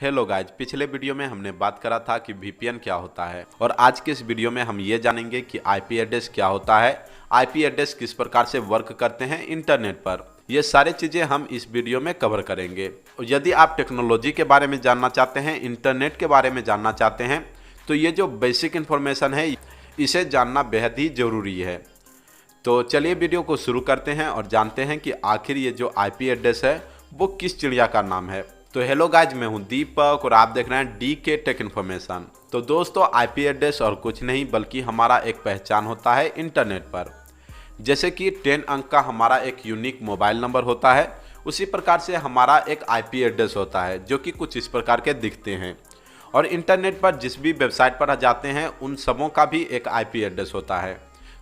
Hello guys, पिछले video में हमने बात करा था कि वीपीएन क्या होता है और आज के इस वीडियो में हम ये जानेंगे कि आईपी एड्रेस क्या होता है, आईपी एड्रेस किस प्रकार से वर्क करते हैं इंटरनेट पर। ये सारी चीज़ें हम इस वीडियो में कवर करेंगे। और यदि आप टेक्नोलॉजी के बारे में जानना चाहते हैं, इंटरनेट के बारे में जानना चाहते हैं, तो ये जो बेसिक इन्फॉर्मेशन है इसे जानना बेहद ही ज़रूरी है। तो चलिए वीडियो को शुरू करते हैं और जानते हैं कि आखिर ये जो आईपी एड्रेस है वो किस चिड़िया का नाम है। तो हेलो गाइज, मैं हूं दीपक और आप देख रहे हैं डी के टेक इन्फॉर्मेशन। तो दोस्तों, आईपी एड्रेस और कुछ नहीं बल्कि हमारा एक पहचान होता है इंटरनेट पर। जैसे कि 10 अंक का हमारा एक यूनिक मोबाइल नंबर होता है, उसी प्रकार से हमारा एक आईपी एड्रेस होता है जो कि कुछ इस प्रकार के दिखते हैं। और इंटरनेट पर जिस भी वेबसाइट पर जाते हैं उन सबों का भी एक आईपी एड्रेस होता है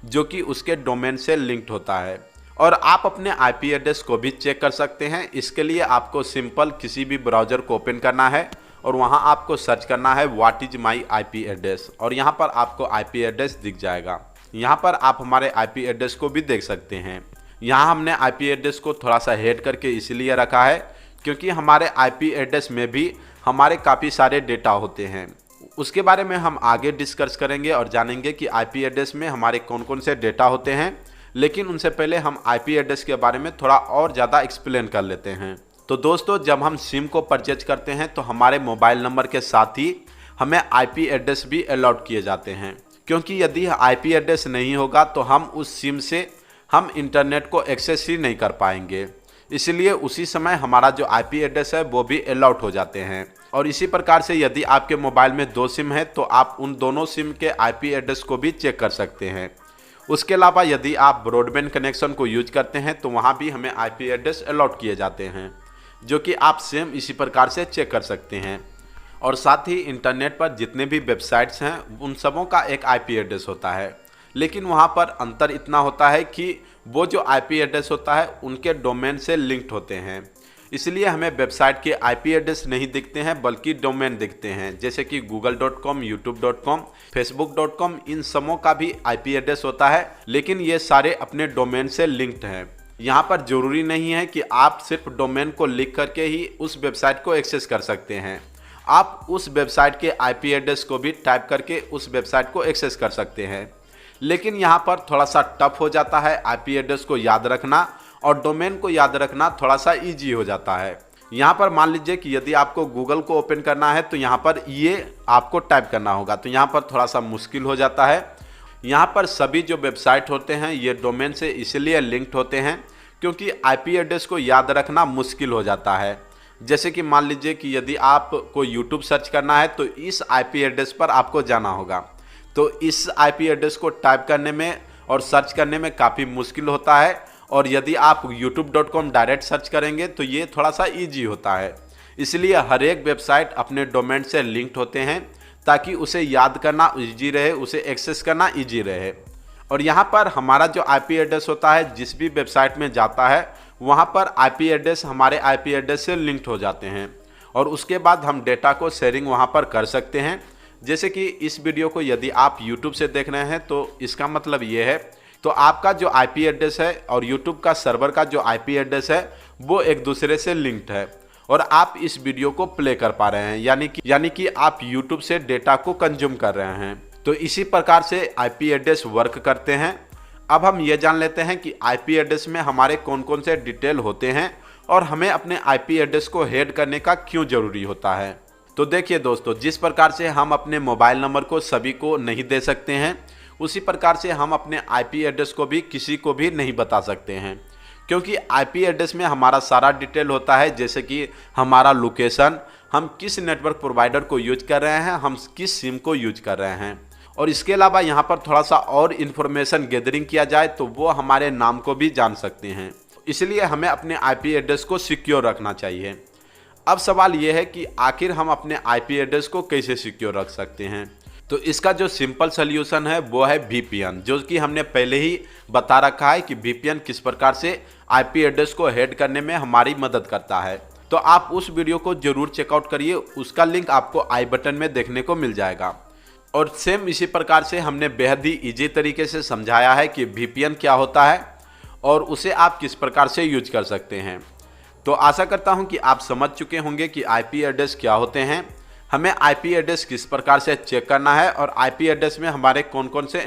जो कि उसके डोमेन से लिंक्ड होता है। और आप अपने आईपी एड्रेस को भी चेक कर सकते हैं। इसके लिए आपको सिंपल किसी भी ब्राउज़र को ओपन करना है और वहां आपको सर्च करना है what is my IP address, और यहां पर आपको आईपी एड्रेस दिख जाएगा। यहां पर आप हमारे आईपी एड्रेस को भी देख सकते हैं। यहां हमने आईपी एड्रेस को थोड़ा सा हेड करके इसलिए रखा है क्योंकि हमारे आईपी एड्रेस में भी हमारे काफ़ी सारे डेटा होते हैं। उसके बारे में हम आगे डिस्कस करेंगे और जानेंगे कि आईपी एड्रेस में हमारे कौन कौन से डेटा होते हैं। लेकिन उनसे पहले हम आईपी एड्रेस के बारे में थोड़ा और ज़्यादा एक्सप्लेन कर लेते हैं। तो दोस्तों, जब हम सिम को परचेज करते हैं तो हमारे मोबाइल नंबर के साथ ही हमें आईपी एड्रेस भी अलॉट किए जाते हैं, क्योंकि यदि आईपी एड्रेस नहीं होगा तो हम उस सिम से हम इंटरनेट को एक्सेस ही नहीं कर पाएंगे। इसलिए उसी समय हमारा जो आईपी एड्रेस है वो भी अलॉट हो जाते हैं। और इसी प्रकार से यदि आपके मोबाइल में 2 सिम है तो आप उन दोनों सिम के आईपी एड्रेस को भी चेक कर सकते हैं। उसके अलावा यदि आप ब्रॉडबैंड कनेक्शन को यूज करते हैं तो वहाँ भी हमें आईपी एड्रेस अलॉट किए जाते हैं, जो कि आप सेम इसी प्रकार से चेक कर सकते हैं। और साथ ही इंटरनेट पर जितने भी वेबसाइट्स हैं उन सबों का एक आईपी एड्रेस होता है, लेकिन वहाँ पर अंतर इतना होता है कि वो जो आईपी एड्रेस होता है उनके डोमेन से लिंक्ड होते हैं। इसलिए हमें वेबसाइट के आईपी एड्रेस नहीं दिखते हैं बल्कि डोमेन दिखते हैं, जैसे कि google.com, youtube.com, facebook.com। इन सबों का भी आईपी एड्रेस होता है, लेकिन ये सारे अपने डोमेन से लिंक्ड हैं। यहाँ पर जरूरी नहीं है कि आप सिर्फ डोमेन को लिख करके ही उस वेबसाइट को एक्सेस कर सकते हैं। आप उस वेबसाइट के आईपी एड्रेस को भी टाइप करके उस वेबसाइट को एक्सेस कर सकते हैं। लेकिन यहाँ पर थोड़ा सा टफ हो जाता है आईपी एड्रेस को याद रखना, और डोमेन को याद रखना थोड़ा सा इजी हो जाता है। यहाँ पर मान लीजिए कि यदि आपको गूगल को ओपन करना है तो यहाँ पर ये आपको टाइप करना होगा, तो यहाँ पर थोड़ा सा मुश्किल हो जाता है। यहाँ पर सभी जो वेबसाइट होते हैं ये डोमेन से इसलिए लिंक्ड होते हैं क्योंकि आईपी एड्रेस को याद रखना मुश्किल हो जाता है। जैसे कि मान लीजिए कि यदि आपको यूट्यूब सर्च करना है तो इस आईपी एड्रेस पर आपको जाना होगा, तो इस आईपी एड्रेस को टाइप करने में और सर्च करने में काफ़ी मुश्किल होता है। और यदि आप youtube.com डायरेक्ट सर्च करेंगे तो ये थोड़ा सा इजी होता है। इसलिए हर एक वेबसाइट अपने डोमेन से लिंक्ड होते हैं ताकि उसे याद करना इजी रहे, उसे एक्सेस करना इजी रहे। और यहाँ पर हमारा जो आईपी एड्रेस होता है, जिस भी वेबसाइट में जाता है वहाँ पर आईपी एड्रेस हमारे आईपी एड्रेस से लिंक्ड हो जाते हैं, और उसके बाद हम डेटा को शेयरिंग वहाँ पर कर सकते हैं। जैसे कि इस वीडियो को यदि आप यूट्यूब से देख रहे हैं तो इसका मतलब ये है, तो आपका जो आईपी एड्रेस है और यूट्यूब का सर्वर का जो आईपी एड्रेस है वो एक दूसरे से लिंक्ड है, और आप इस वीडियो को प्ले कर पा रहे हैं, यानी कि आप यूट्यूब से डेटा को कंज्यूम कर रहे हैं। तो इसी प्रकार से आईपी एड्रेस वर्क करते हैं। अब हम ये जान लेते हैं कि आईपी एड्रेस में हमारे कौन कौन से डिटेल होते हैं और हमें अपने आईपी एड्रेस को हेड करने का क्यों ज़रूरी होता है। तो देखिए दोस्तों, जिस प्रकार से हम अपने मोबाइल नंबर को सभी को नहीं दे सकते हैं, उसी प्रकार से हम अपने आईपी एड्रेस को भी किसी को भी नहीं बता सकते हैं, क्योंकि आईपी एड्रेस में हमारा सारा डिटेल होता है। जैसे कि हमारा लोकेशन, हम किस नेटवर्क प्रोवाइडर को यूज कर रहे हैं, हम किस सिम को यूज कर रहे हैं। और इसके अलावा यहाँ पर थोड़ा सा और इन्फॉर्मेशन गैदरिंग किया जाए तो वो हमारे नाम को भी जान सकते हैं। इसलिए हमें अपने आईपी एड्रेस को सिक्योर रखना चाहिए। अब सवाल ये है कि आखिर हम अपने आईपी एड्रेस को कैसे सिक्योर रख सकते हैं। तो इसका जो सिंपल सोल्यूशन है वो है वीपीएन, जो कि हमने पहले ही बता रखा है कि वीपीएन किस प्रकार से आईपी एड्रेस को हेड करने में हमारी मदद करता है। तो आप उस वीडियो को जरूर चेकआउट करिए, उसका लिंक आपको आई बटन में देखने को मिल जाएगा। और सेम इसी प्रकार से हमने बेहद ही ईजी तरीके से समझाया है कि वीपीएन क्या होता है और उसे आप किस प्रकार से यूज कर सकते हैं। तो आशा करता हूं कि आप समझ चुके होंगे कि आईपी एड्रेस क्या होते हैं, हमें आईपी एड्रेस किस प्रकार से चेक करना है और आईपी एड्रेस में हमारे कौन कौन से